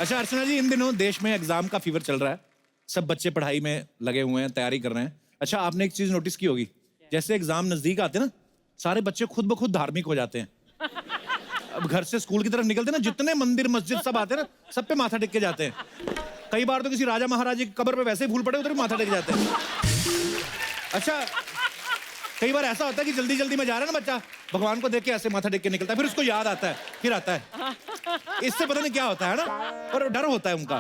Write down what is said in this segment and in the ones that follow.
अच्छा अर्चना जी, इन दिनों देश में एग्जाम का फीवर चल रहा है, सब बच्चे पढ़ाई में लगे हुए हैं, तैयारी कर रहे हैं। अच्छा आपने एक चीज नोटिस की होगी, जैसे एग्जाम नजदीक आते हैं ना, सारे बच्चे खुद ब खुद धार्मिक हो जाते हैं। अब घर से स्कूल की तरफ निकलते हैं ना, जितने मंदिर मस्जिद सब आते हैं ना, सब पे माथा टेक के जाते हैं। कई बार तो किसी राजा महाराजा की कब्र पे वैसे ही फूल पड़े, उधर भी माथा टेक जाते हैं। अच्छा कई बार ऐसा होता है कि जल्दी जल्दी में जा रहा है ना बच्चा, भगवान को देख के ऐसे माथा टेक के निकलता है, फिर उसको याद आता है, फिर आता है। इससे पता नहीं क्या होता है ना, और डर होता है उनका।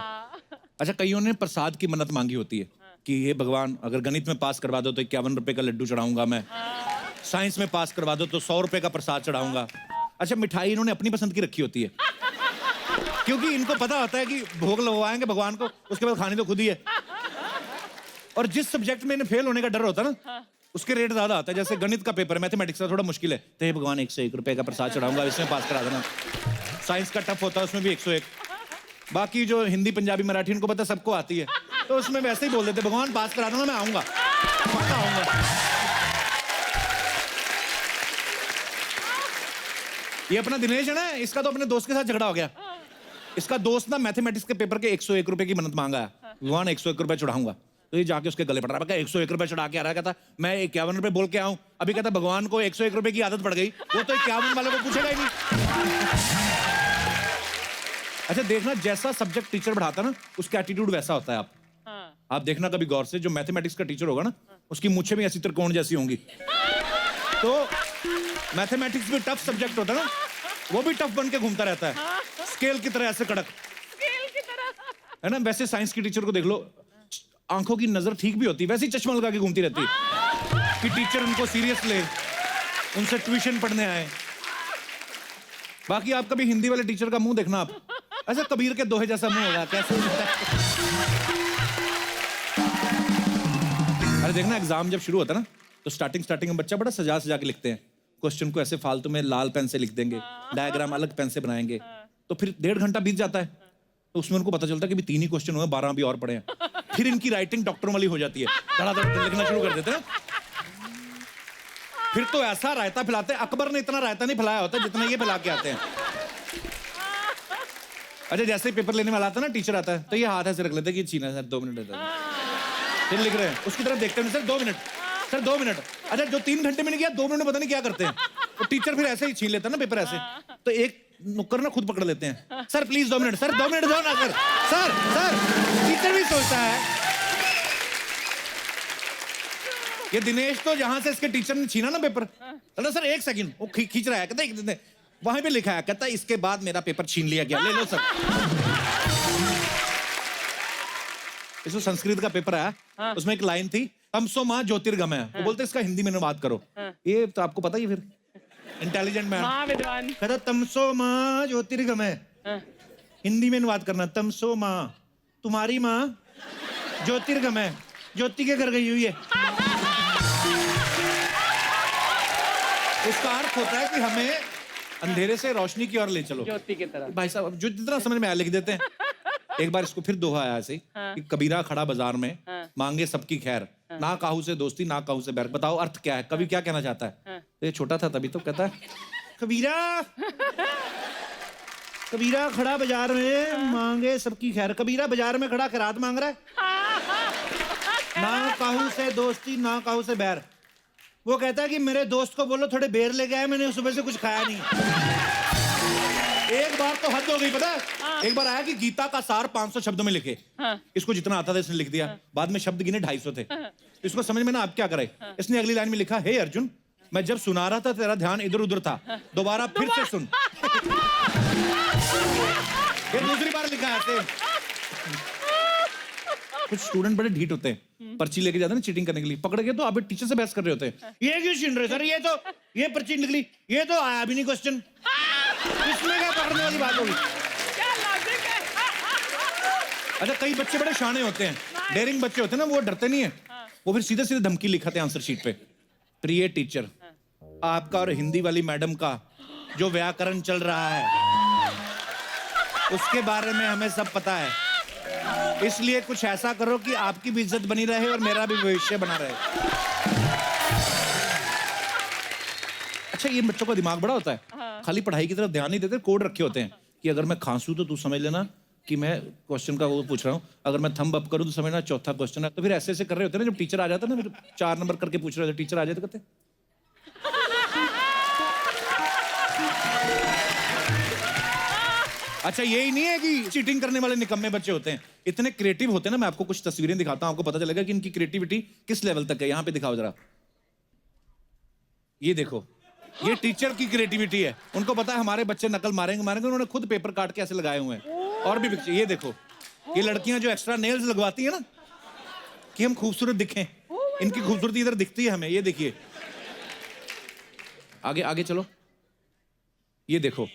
अच्छा कईयों ने प्रसाद की मन्नत मांगी होती है कि ये भगवान अगर गणित में पास करवा दो तो 51 रुपए का लड्डू चढ़ाऊंगा मैं, साइंस में पास करवा दो तो 100 रुपए का प्रसाद चढ़ाऊंगा। अच्छा मिठाई इन्होंने अपनी पसंद की रखी होती है, क्योंकि इनको पता होता है कि भोग लगवाएंगे भगवान को, उसके बाद खानी तो खुद ही है। और जिस सब्जेक्ट में इन्हें फेल होने का डर होता है ना, उसके रेट ज्यादा आता है। जैसे गणित का पेपर, मैथमेटिक्स का थोड़ा मुश्किल है, तो हे भगवान 101 रुपए का प्रसाद चढ़ाऊंगा, इसमें पास करा देना। साइंस का टफ होता है, उसमें भी 101। बाकी जो हिंदी पंजाबी मराठी इनको पता सबको आती है, तो उसमें वैसे ही बोल देते भगवान पास करा दूंगा, मैं आऊंगा, पक्का आऊंगा। ये अपना दिनेश है ना, इसका तो अपने दोस्त के साथ झगड़ा हो गया। इसका दोस्त ना मैथमेटिक्स के पेपर के 101 रुपए की मन्नत मांगा है, भगवान 101 रुपए चढ़ाऊंगा। तो ये जाके उसके गले पड़ रहा है, 101 रुपए चढ़ा के आ रहा है, कहता मैं 51 रुपए बोल के आऊं, अभी कहता भगवान को 101 रुपए की आदत पड़ गई, वो तो 51 वाले को पूछेगा ही नहीं। अच्छा देखना, जैसा सब्जेक्ट टीचर पढ़ाता ना, उसका एटीट्यूड वैसा होता है। आप देखना कभी गौर से, जो मैथमेटिक्स का टीचर होगा ना, उसकी मूछें भी ऐसी त्रिकोण जैसी होंगी। तो मैथमेटिक्स भी टफ सब्जेक्ट होता है ना, वो भी टफ बन के घूमता रहता है, स्केल की तरह ऐसे कड़क, स्केल की तरह है ना। वैसे साइंस की टीचर को देख लो, आंखों की नजर ठीक भी होती है, वैसे ही चश्मा लगा के घूमती रहती है कि टीचर उनको सीरियस ले, उनसे ट्यूशन पढ़ने आए। बाकी आप कभी हिंदी वाले टीचर का मुंह देखना, आप ऐसा कबीर के दोहे जैसा मुंह होगा, कैसे अरे देखना, एग्जाम जब शुरू होता है ना, तो स्टार्टिंग में बच्चा बड़ा सजा सजा के लिखते हैं क्वेश्चन को, ऐसे फालतू में लाल पेन से लिख देंगे, डायग्राम अलग पेन से बनाएंगे, तो फिर 1.5 घंटा बीत जाता है। तो उसमें उनको पता चलता है कि भी 3 ही क्वेश्चन हुए, 12 भी और पड़े हैं। फिर इनकी राइटिंग डॉक्टरों वाली हो जाती है, धड़ाधड़ लिखना शुरू कर देते हैं। फिर तो ऐसा रायता फैलाते हैं, अकबर ने इतना रायता नहीं फैलाया होता जितना ये फैला के आते हैं। अच्छा जैसे ही पेपर लेने वाला आता है ना, टीचर आता है, तो ये हाथ ऐसे रख लेते हैं कि छीना सर 2 मिनट देता है, फिर लिख रहे हैं, उसकी तरफ देखते हैं, सर 2 मिनट, सर 2 मिनट। अच्छा जो 3 घंटे में नहीं किया, 2 मिनट में पता नहीं क्या करते हैं। तो टीचर फिर ऐसे ही छीन लेता है ना पेपर ऐसे, तो एक नुक्कर ना खुद पकड़ लेते हैं, sir please 2 minute, sir 2 minute दो ना सर, सर टीचर भी सोचता है। ये दिनेश तो जहां से इसके टीचर ने छीना ना पेपर, कहता सर 1 सेकंड, वो खींच रहा है, कहता वहां पे लिखा है, कहता इसके बाद मेरा पेपर छीन लिया गया, ले लो सर। इसमें संस्कृत का पेपर आया, उसमें एक लाइन थी, तमसो मां ज्योतिर्गमय, वो बोलते इसका हिंदी में अनुवाद करो। ये तो आपको पता ही, फिर इंटेलिजेंट मैन महाविद्वान कहता तमसो मां ज्योतिर्गमय, हिंदी में अनुवाद करना, तमसो मां तुम्हारी मां ज्योतिर्गमय, ज्योति के घर गई हुई है। उसका अर्थ होता है कि हमें अंधेरे से रोशनी की ओर ले चलो, ज्योति की तरह। भाई साहब जो जितना समझ में आया लिख देते हैं। एक बार इसको फिर दोहा आया ऐसे कि कबीरा खड़ा बाजार में, मांगे सबकी खैर, ना काहू से दोस्ती ना काहू से बैर। बताओ अर्थ क्या है, कवि क्या कहना चाहता है? तो ये छोटा था तभी तो कहता है, कबीरा खड़ा बाजार में, मांगे सबकी खैर। कबीरा बाजार में खड़ा खैरात मांग रहा है, ना काहू से दोस्ती ना काहू से बैर। वो कहता है कि मेरे दोस्त को बोलो थोड़े बेर लेके आए, मैंने सुबह से कुछ खाया नहीं। एक बार तो हद हो गई, पता है? एक बार आया कि गीता का सार 500 शब्दों में लिखे, इसको जितना आता था इसने लिख दिया, बाद में शब्द गिने 250 थे। इसको समझ में ना आप क्या करे, इसने अगली लाइन में लिखा, हे अर्जुन मैं जब सुना रहा था तेरा ध्यान इधर उधर था, दोबारा फिर से सुन। ये दूसरी बार लिखा है। कुछ स्टूडेंट बड़े ढीठ होते हैं, पर्ची लेके जाते हैं ना चीटिंग करने के लिए, पकड़ के तो आप टीचर से बहस कर रहे होते हैं, ये क्यों छीन रहे सर, ये पर्ची निकली, ये तो आया भी नहीं क्वेश्चन, इसमें क्या पकड़ने वाली बात होगी? क्या लॉजिक है? अच्छा कई बच्चे बड़े शाने होते हैं, डेयरिंग बच्चे होते हैं ना, वो डरते नहीं है, वो फिर सीधे सीधे धमकी लिखाते हैं आंसर शीट पे, प्रिय टीचर आपका और हिंदी वाली मैडम का जो व्याकरण चल रहा है उसके बारे में हमें सब पता है, इसलिए कुछ ऐसा करो कि आपकी भी इज्जत बनी रहे और मेरा भी भविष्य बना रहे। अच्छा ये बच्चों का दिमाग बड़ा होता है, खाली पढ़ाई की तरफ ध्यान नहीं देते, कोड रखे होते हैं कि अगर मैं खांसू तो तू समझ लेना कि मैं क्वेश्चन का वो पूछ रहा हूँ, अगर मैं थंब अप करूँ तो समझना चौथा क्वेश्चन है। तो फिर ऐसे ऐसे कर रहे होते ना, जब टीचर आ जाता ना, फिर 4 नंबर करके पूछ रहे होते, टीचर आ जाते कहते अच्छा यही नहीं है कि चीटिंग करने वाले निकम्मे बच्चे होते हैं, इतने क्रिएटिव होते हैं ना। मैं आपको कुछ तस्वीरें दिखाता हूँ, आपको पता चलेगा कि इनकी क्रिएटिविटी किस लेवल तक है। यहाँ पे दिखाओ जरा, ये देखो, ये टीचर की क्रिएटिविटी है। उनको पता है हमारे बच्चे नकल मारेंगे, उन्होंने खुद पेपर काट के ऐसे लगाए हुए हैं। और भी पिक्चर, ये देखो, ये लड़कियां जो एक्स्ट्रा नेल्स लगवाती है ना कि हम खूबसूरत दिखें, इनकी खूबसूरती इधर दिखती है हमें। ये देखिए, आगे आगे चलो, ये देखो,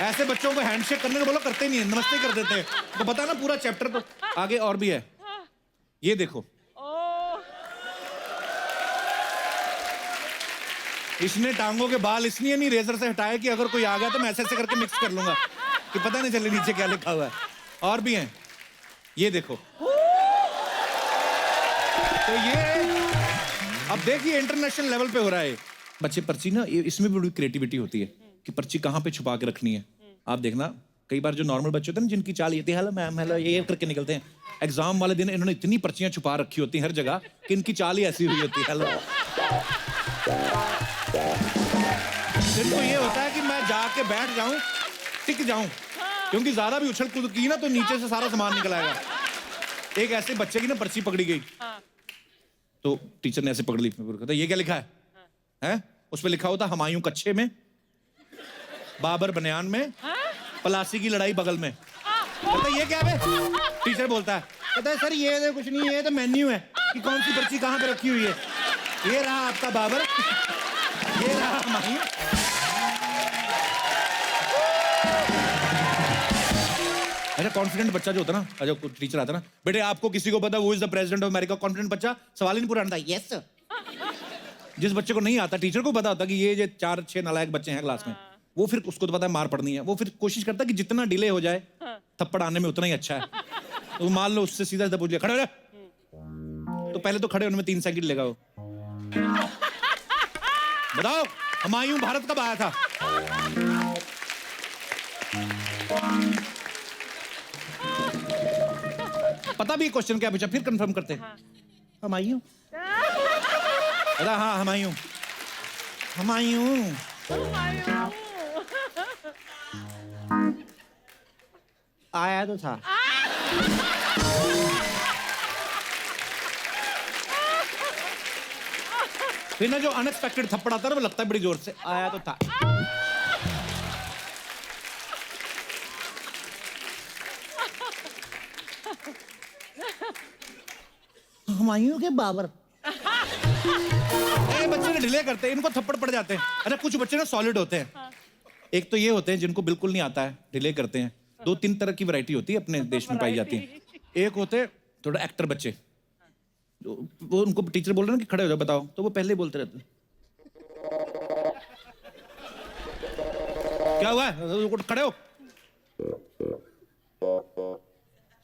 ऐसे बच्चों को हैंडशेक करने को बोलो, करते नहीं है, नमस्ते कर देते हैं। तो पता ना पूरा चैप्टर। तो आगे और भी है, ये देखो, इसने टांगों के बाल इसलिए नहीं रेजर से हटाए कि अगर कोई आ गया तो मैं ऐसे ऐसे करके मिक्स कर लूंगा कि पता नहीं चले नीचे क्या लिखा हुआ है। और भी हैं, ये देखो। तो ये अब देखिए इंटरनेशनल लेवल पे हो रहा है। बच्चे पर्ची ना, इसमें भी बड़ी क्रिएटिविटी होती है कि पर्ची कहाँ पे छुपा के रखनी है। आप देखना, कई बार जो नॉर्मल बच्चे होते हैं ना, जिनकी चाल ये हेलो मैम हेलो ये करके निकलते हैं, एग्जाम वाले दिन इन्होंने इतनी पर्चियां छुपा रखी होती हैं हर जगह कि इनकी चाल ही ऐसी हुई होती है, हेलो। इनको ये होता है कि मैं जाके बैठ जाऊं, टिक जाऊं, क्योंकि ज्यादा भी उछल कूद की ना तो नीचे से सारा सामान निकल आएगा। एक ऐसे बच्चे की ना पर्ची पकड़ी गई, तो टीचर ने ऐसे पकड़ ली, कहता ये क्या लिखा है? हैं? उस पे लिखा होता हुमायूं कच्छे में, बाबर बनियान में, पलासी की लड़ाई बगल में। कहता ये क्या है? टीचर बोलता है, कहता है सर ये तो कुछ नहीं है, ये तो मेन्यू है कि कौन सी पर्ची कहाँ पे रखी हुई है। ये रहा आपका बाबर, ये रहा हुमायूं। अच्छा कॉन्फिडेंट बच्चा जो होता ना, अच्छा टीचर आता ना, बेटे आपको किसी को पता who is the president of America? Confident बच्चा सवाल ही नहीं पूरा आता, यस सर। जिस बच्चे को नहीं आता, टीचर को पता होता कि ये जो 4-6 नालायक बच्चे हैं क्लास में, वो फिर उसको तो पता है मार पड़नी है, वो फिर कोशिश करता है कि जितना डिले हो जाए थप्पड़ आने में उतना ही अच्छा है। तो मान लो उससे सीधा पूछ लिया, खड़े हो जा, तो पहले तो खड़े होने में 3 सेकंड लेगा वो। बताओ हुमायूं भारत कब आया था? पता भी क्वेश्चन क्या पूछा, फिर कंफर्म करते हैं। हुमायूं, हाँ हुमायूं, हुमायूं आया तो था। फिर ना जो अनएक्सपेक्टेड थप्पड़ आता है ना, वो लगता है बड़ी जोर से, आया तो था। हुमायूं के बाबर। बच्चे डिले करते हैं, इनको थप्पड़ पड़ जाते हैं। अरे कुछ बच्चे ना सॉलिड होते हैं, एक तो ये होते हैं जिनको बिल्कुल नहीं आता है, डिले करते हैं। 2-3 तरह की वैरायटी होती है अपने देश में पाई जाती है। एक होते हैं थोड़ा एक्टर बच्चे, वो उनको टीचर बोल रहे हैं कि खड़े हो जाओ बताओ, तो वो पहले ही बोलते रहते हैं क्या हुआ है, खड़े हो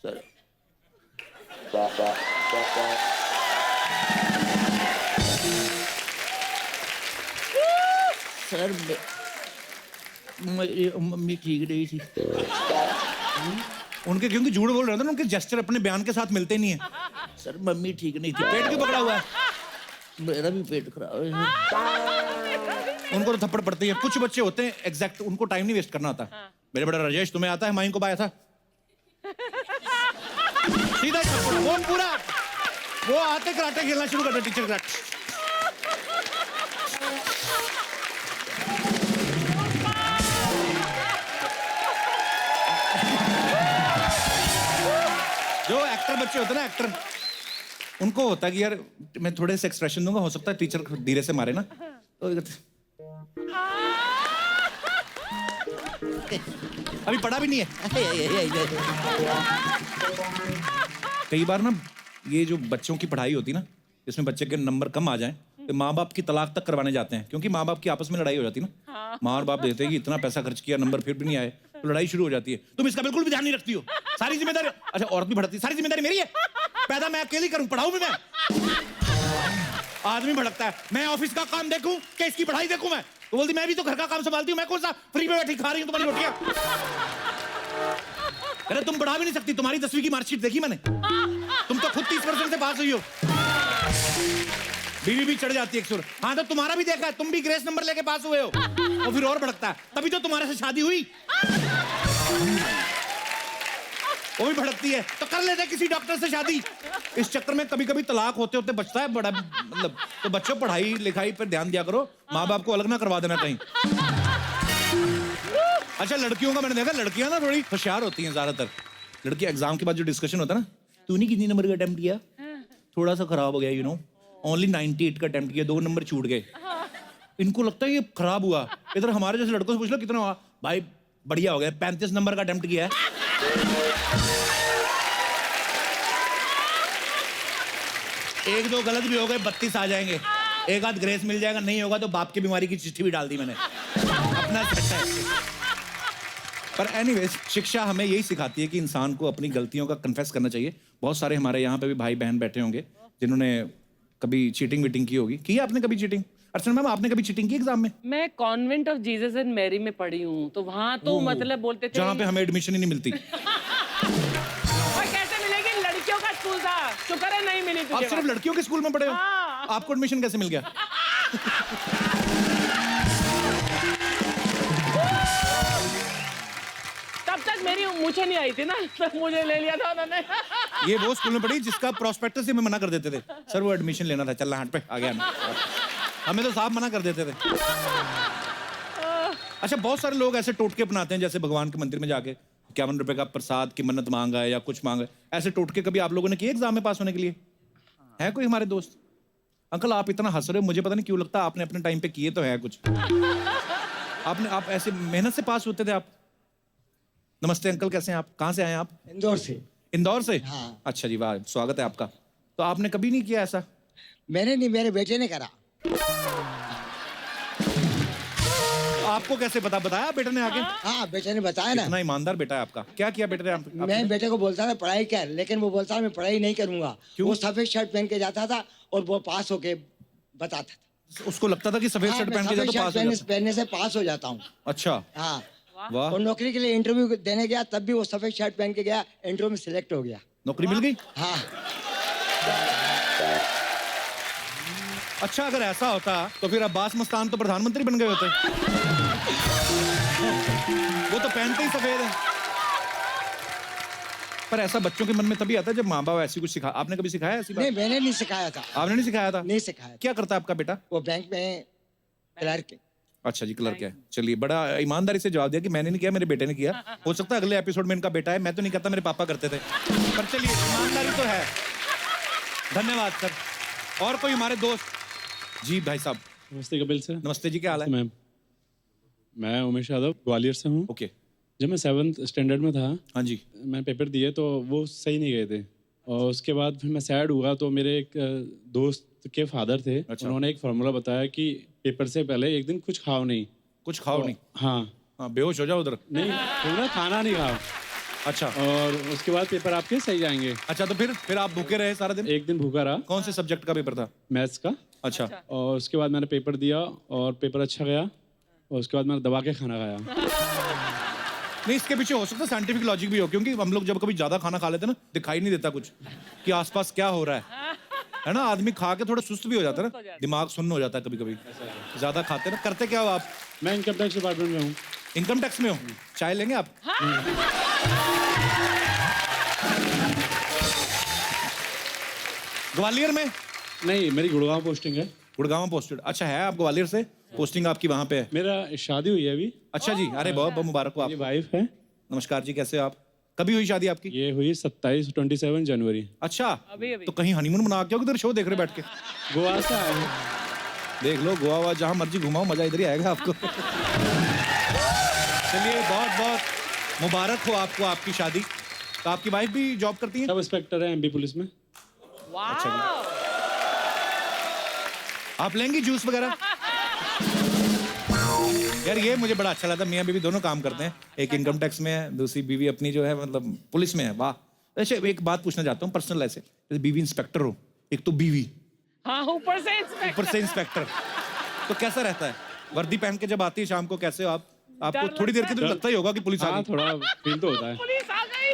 सर। सर मम्मी ठीक नहीं थी। उनके क्योंकि झूठ बोल रहे थे ना, उनके जेस्चर अपने बयान के साथ मिलते नहीं है। सर मम्मी ठीक नहीं थी। पेट क्यों पकड़ा हुआ है? मेरा भी पेट खराब है। उनको तो थप्पड़ पड़ते ही है। कुछ बच्चे होते हैं एग्जैक्ट, उनको टाइम नहीं वेस्ट करना आता। मेरे बड़ा राजेश, तुम्हें आता है हुमायूं कब आया था? सीधा थप्पड़, वो पूरा वो आते कराटे खेलना शुरू करते टीचर कराटे। जो एक्टर बच्चे होते हैं ना, एक्टर, उनको होता है कि यार मैं थोड़े से एक्सप्रेशन दूंगा, हो सकता है टीचर धीरे से मारे ना, तो अभी पढ़ा भी नहीं है। कई बार ना ये जो बच्चों की पढ़ाई होती है ना, इसमें बच्चे के नंबर कम आ जाएं तो माँ बाप की तलाक तक करवाने जाते हैं, क्योंकि माँ बाप की आपस में लड़ाई हो जाती है ना। माँ और बाप देते हैं कि इतना पैसा खर्च किया, नंबर फिर भी नहीं आए, तो लड़ाई शुरू हो जाती है। तुम इसका बिल्कुल भी ध्यान नहीं रखती हो, सारी जिम्मेदारी, अच्छा औरत भी भड़कती है, सारी जिम्मेदारी मेरी है, पैदा मैं अकेली करूं, पढ़ाऊं भी मैं। आदमी भड़कता है, मैं ऑफिस का काम देखूं कि इसकी पढ़ाई देखूं मैं? तो बोलती मैं भी तो घर का काम संभालती हूँ, मैं कौन सा फ्री में बैठी खा रही हूँ तुम्हारी रोटियां। अरे तुम बढ़ा भी नहीं सकती, तुम्हारी 10वीं की मार्कशीट देखी मैंने, तुम तो खुद 30% से पास हुई हो। बीवी भी चढ़ जाती है एक सुर। हाँ तो तुम्हारा भी देखा है, तुम भी ग्रेस नंबर लेके पास हुए हो, और फिर और भड़कता है, तभी तो तुम्हारे से शादी हुई। वो भी भड़कती है, तो कर लेते किसी डॉक्टर से शादी। इस चक्कर में कभी कभी तलाक होते होते बचता है बड़ा, मतलब तो बच्चों पढ़ाई लिखाई पर ध्यान दिया करो, माँ बाप को अलग ना करवा देना कहीं। अच्छा लड़कियों का मैंने देखा, लड़कियां ना थोड़ी होशियार होती हैं ज्यादातर। लड़की एग्जाम के बाद जो डिस्कशन होता है ना, तूने कितनी नंबर का अटेम्प्ट किया, थोड़ा सा खराब हो गया, यू नो ओनली 98 का अटेम्प्ट किया, 2 नंबर छूट गए। इनको लगता है ये खराब हुआ। इधर हमारे जैसे लड़कों से पूछ लो कितना हुआ, भाई बढ़िया हो गया, 35 नंबर का अटेम्प्ट किया है। एक दो गलत भी हो गए 32 आ जाएंगे, एक आध ग्रेस मिल जाएगा, नहीं होगा तो बाप की बीमारी की चिट्ठी भी डाल दी मैंने, अपना सेट है। पर एनीवेज शिक्षा हमें यही सिखाती है कि इंसान को अपनी गलतियों का कन्फेस करना चाहिए। बहुत सारे हमारे यहाँ पे भी भाई बहन बैठे होंगे जिन्होंने कभी चीटिंग वीटिंग की होगी। की है आपने कभी चीटिंग? अर्चना मैम आपने कभी चीटिंग की एग्जाम में? मैं convent of Jesus and Mary में पढ़ी हूँ, तो वहाँ तो मतलब बोलते थे जहाँ पे हमें एडमिशन ही नहीं मिलती। और कैसे मिलेगी, लड़कियों का स्कूल था, शुक्र है नहीं मिली आप तुझे। सिर्फ लड़कियों के स्कूल में पढ़े हो? हाँ। आपको एडमिशन कैसे मिल गया? तब तक मेरी मुझे नहीं आई थी ना, तब मुझे ले लिया था उन्होंने। ये वो स्कूल में पढ़ी जिसका प्रोस्पेक्टस ही में मना कर देते थे, सर वो एडमिशन लेना था, चल हाथ पे आ गया हमें तो साहब मना कर देते थे। अच्छा बहुत सारे लोग ऐसे टोटके अपनाते हैं, जैसे भगवान के मंदिर में जाके 51 रुपए का प्रसाद की मन्नत मांगा है या कुछ मांगा है। ऐसे टोटके कभी आप लोगों ने किए एग्जाम में पास होने के लिए? है कोई हमारे दोस्त? अंकल आप इतना हंस रहे हो, मुझे पता नहीं क्यों लगता आपने अपने टाइम पे किए तो है कुछ। आप ऐसे मेहनत से पास होते थे आप? नमस्ते अंकल, कैसे हैं आप? कहाँ से आए हैं आप? इंदौर से। इंदौर से? हाँ। अच्छा जी, वाह स्वागत है आपका। तो आपने कभी नहीं किया ऐसा? मैंने नहीं, मेरे बेटे ने करा। आपको कैसे पता, बताया बेटे ने आके? हाँ बेटे ने बताया ना। इतना ईमानदार बेटा है आपका। क्या किया बेटे ने मैं बेटे को बोलता था पढ़ाई कर, लेकिन वो बोलता मैं पढ़ाई नहीं करूंगा। क्यों? वो सफेद शर्ट पहन के जाता था और वो पास होके बताता था। उसको लगता था कि सफेद हाँ, शर्ट मैं पहन के जाता सफेद तो शर्ट पास हो जाता। पहनने से पास हो जाता हूँ। अच्छा हाँ। वाह, और नौकरी के लिए इंटरव्यू देने गया, तब भी वो सफेद शर्ट पहन के गया, इंटरव्यू में सिलेक्ट हो गया। नौकरी मिल गई? हाँ। अच्छा अगर ऐसा होता तो फिर अब्बास मस्तान तो प्रधानमंत्री बन गए होते। वो तो पहनते ही सफेद है। पर ऐसा बच्चों के मन में तभी आता है जब माँ बाप ऐसी कुछ सिखा। आपने कभी सिखाया ऐसी बात? नहीं मैंने नहीं सिखाया था। आपने नहीं सिखाया था? नहीं सिखाया था। क्या करता है आपका बेटा? वो बैंक में क्लर्क है। अच्छा जी क्लर्क है। चलिए बड़ा ईमानदारी से जवाब दिया कि मैंने नहीं किया, मेरे बेटे ने किया। हो सकता है अगले एपिसोड में इनका बेटा है, मैं तो नहीं करता, मेरे पापा करते थे। पर चलिए ईमानदारी तो है। धन्यवाद सर। और कोई हमारे दोस्त? जी भाई साहब। नमस्ते कपिल सर। नमस्ते जी, क्या हाल है? मैम, मैं उमेश यादव ग्वालियर से हूँ। ओके। जब मैं 7th स्टैंडर्ड में था, हाँ जी। मैं पेपर दिए तो वो सही नहीं गए थे, और उसके बाद फिर मैं सैड हुआ। तो मेरे एक दोस्त के फादर थे। अच्छा। उन्होंने एक फार्मूला बताया कि पेपर से पहले एक दिन कुछ खाओ नहीं। कुछ खाओ नहीं? हाँ। हाँ बेहोश हो जाओ उधर। नहीं, पूरा खाना नहीं खाओ, अच्छा। और उसके बाद पेपर आपके सही जाएंगे। अच्छा तो फिर आप भूखे रहे सारा दिन? एक दिन भूखा रहा। कौन से सब्जेक्ट का पेपर था? मैथ्स का। अच्छा। और उसके बाद मैंने पेपर दिया और पेपर अच्छा गया, और उसके बाद मैंने दबा के खाना खाया। नहीं इसके पीछे हो सकता है साइंटिफिक लॉजिक भी हो, क्योंकि हम लोग जब कभी ज्यादा खाना खा लेते हैं ना, दिखाई नहीं देता कुछ कि आसपास क्या हो रहा है ना। आदमी खा के थोड़ा सुस्त भी हो जाता है ना, दिमाग सुन्न हो जाता है कभी कभी ज्यादा खाते हैं ना। करते क्या हो आप? मैं इनकम टैक्स डिपार्टमेंट में हूँ। इनकम टैक्स में हो? चाय लेंगे आप? ग्वालियर में? नहीं, मेरी गुड़गांव पोस्टिंग है। गुड़गांव पोस्टेड। अच्छा है, आप ग्वालियर से, पोस्टिंग आपकी वहां पे है? मेरा शादी हुई है अभी। अच्छा जी, अरे बहुत बहुत मुबारक हो मेरी आपको। वाइफ है। नमस्कार जी, कैसे हो आप? कभी हुई शादी आपकी? ये हुई 27 जनवरी। अच्छा अभी तो कहीं हनीमून मना के हो, किधर शो देख रहे बैठ के? गोवा से आए हैं। देख लो, गोवा वहाँ जहाँ मर्जी घुमाओ, मजा इधर ही आएगा आपको। चलिए बहुत बहुत मुबारक हो आपको आपकी शादी। तो आपकी वाइफ भी जॉब करती है? सब इंस्पेक्टर है एमपी पुलिस में। वाह। आप लेंगी जूस वगैरह? यार ये मुझे बड़ा अच्छा लगा, मियाँ बीवी दोनों काम करते हैं। एक इनकम टैक्स में है, दूसरी बीवी अपनी जो है मतलब पुलिस में है। वाह। अच्छा एक बात पूछना चाहता हूँ पर्सनल, ऐसे जैसे बीवी इंस्पेक्टर हो, एक तो बीवी हाँ ऊपर से ऊपर से इंस्पेक्टर, तो कैसा रहता है? वर्दी पहन के जब आती है शाम को, कैसे हो आप? आपको डर थोड़ी देर के लगता तो लगता ही होगा कि पुलिस आ हाँ गई। थोड़ा फील तो होता है। पुलिस आ गई।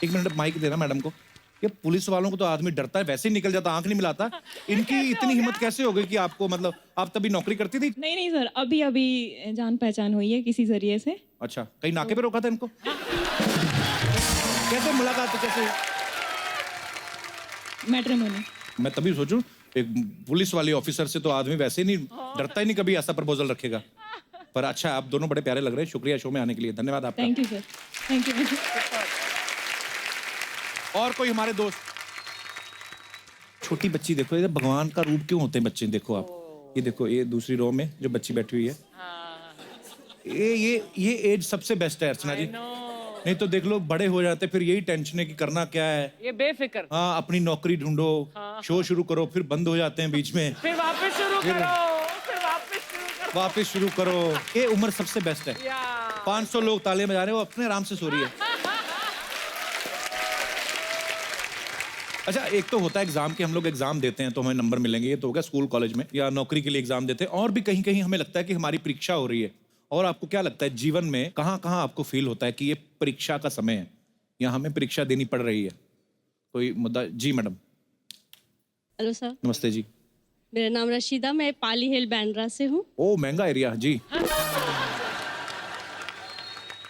एक मिनट माइक देना मैडम को। ये पुलिस वालों को तो आदमी डरता है, वैसे ही निकल जाता, आंख नहीं मिलाता। इनकी इतनी हिम्मत कैसे हो गई कि आपको, मतलब आप तभी नौकरी करती थी? नहीं नहीं सर, अभी अभी जान पहचान हुई है किसी जरिए से। अच्छा, कहीं नाके पे रोका था इनको? कैसे मुलाकात कैसे? मैट्रिमोनी। मैं तभी सोचूं, एक पुलिस वाले ऑफिसर से तो आदमी वैसे ही नहीं डरता, ही नहीं कभी ऐसा प्रपोजल रखेगा। पर अच्छा, आप दोनों बड़े प्यारे लग रहे हैं। शुक्रिया शो में आने के लिए, धन्यवाद आपका। Thank you sir, thank you. और कोई हमारे दोस्त? छोटी बच्ची देखो, ये भगवान का रूप क्यों होते हैं बच्चे, देखो आप। ये देखो, ये दूसरी रो में जो बच्ची बैठी हुई है, ये एज सबसे बेस्ट है अर्चना जी। नहीं तो देख लो, बड़े हो जाते फिर यही टेंशन है कि करना क्या है। ये बेफिक्र। हाँ, अपनी नौकरी ढूंढो, शो शुरू करो, फिर बंद हो जाते हैं बीच में, फिर वापस शुरू फिर- करो, फिर वापस शुरू करो। वापस शुरू करो। ये उम्र सबसे बेस्ट है। या 500 लोग तालियां बजा रहे हैं, वो अपने आराम से सो रही है। अच्छा, एक तो होता है एग्जाम के, हम लोग एग्जाम देते हैं तो हमें नंबर मिलेंगे, ये तो हो गया स्कूल कॉलेज में, या नौकरी के लिए एग्जाम देते हैं। और भी कहीं कहीं हमें लगता है कि हमारी परीक्षा हो रही है। और आपको क्या लगता है जीवन में कहाँ कहाँ आपको फील होता है कि ये परीक्षा का समय है या हमें परीक्षा देनी पड़ रही है? कोई मुद्दा? जी मैडम। हेलो सर, नमस्ते जी। मेरा नाम रशीदा, मैं पाली हिल बैंड्रा से हूँ। ओ, महंगा एरिया जी।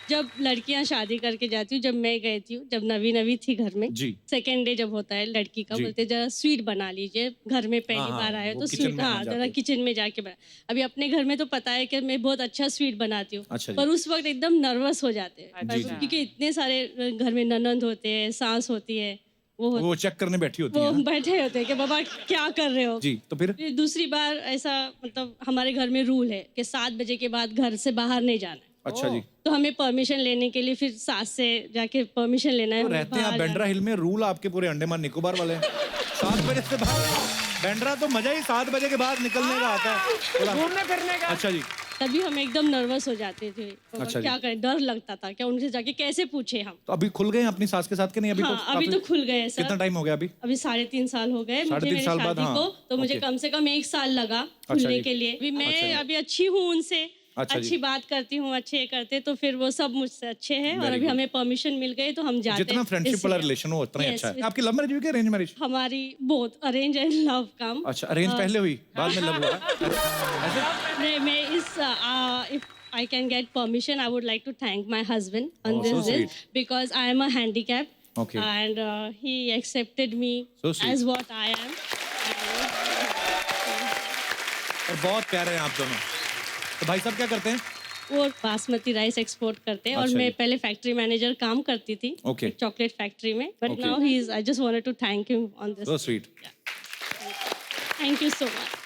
जब लड़कियां शादी करके जाती हूँ, जब मैं गई थी, जब नवी नवी थी घर में, जी। सेकेंड डे जब होता है लड़की का, जी। बोलते जरा स्वीट बना लीजिए, घर में पहली हाँ, बार आए वो तो किचन स्वीट, में हाँ हम जरा जाते। किचन में जाके बना। अभी अपने घर में तो पता है कि मैं बहुत अच्छा स्वीट बनाती हूँ, अच्छा जी। पर उस वक्त एकदम नर्वस हो जाते हैं, जी, जी। क्योंकि इतने सारे घर में ननंद होते हैं, सास होती है, वो चेक करने बैठी होती वो है ना? बैठे होते हैं कि बाबा क्या कर रहे हो। जी, तो फिर? फिर दूसरी बार ऐसा, मतलब हमारे घर में रूल है कि 7 बजे के बाद घर से बाहर नहीं जाना है। अच्छा जी। तो हमें परमिशन लेने के लिए फिर सास से जाके परमिशन लेना है। तो हमें रहते हैं आप बाहर बैंड्रा हिल में, रूल आपके पूरे अंडमान निकोबार वाले हैं। 7 बजे से बाद बैंड्रा तो मजा ही 7 बजे के बाद निकलने का आता है। बोला। घूमने फिरने का। अच्छा जी। जाना। तभी हम एकदम नर्वस हो जाते थे। तो अच्छा जी। क्या करें, डर लगता था कि उनसे जाके कैसे पूछे हम। तो अभी खुल गए हैं अपनी सास के साथ के नहीं? अभी हाँ, तो अभी काफी- तो खुल गए हैं कितना सर। टाइम हो गया अभी? अभी 3.5 साल हो गए मुझे 3.5 मेरी साल बाद, शादी हाँ। को, तो मुझे ओके। कम से कम 1 साल लगा खुलने जी। के लिए। अभी अच्छा जी। मैं अभी अच्छी हूँ उनसे, अच्छा जी। अच्छी बात करती हूँ, अच्छे करते, तो फिर वो सब मुझसे अच्छे हैं। और Very अभी good. हमें परमिशन मिल गई तो हम जाते जितना हैं। फ्रेंडशिप वाला इसलिए। रिलेशन हो उतना ही Yes, अच्छा है। with- आपकी लव मैरिज हुई कि अरेंज मैरिज? हमारी बोथ अरेंज एंड लव काम। अच्छा, अरेंज पहले हुई, बाद में लव हुआ? ऐसे? नहीं, मैं इस if I can get permission, I would like to thank my husband on Oh, so this sweet. because I am a handicap. Okay. And he accepted me So sweet. as what I am. और बहुत प्यारे हैं आप दोनों। तो भाई साहब क्या करते हैं? वो बासमती राइस एक्सपोर्ट करते हैं। और अच्छा मैं जी। पहले फैक्ट्री मैनेजर काम करती थी, Okay. चॉकलेट फैक्ट्री में, but Okay. Now he is, I just wanted to thank him on this. So sweet. Thank you so much.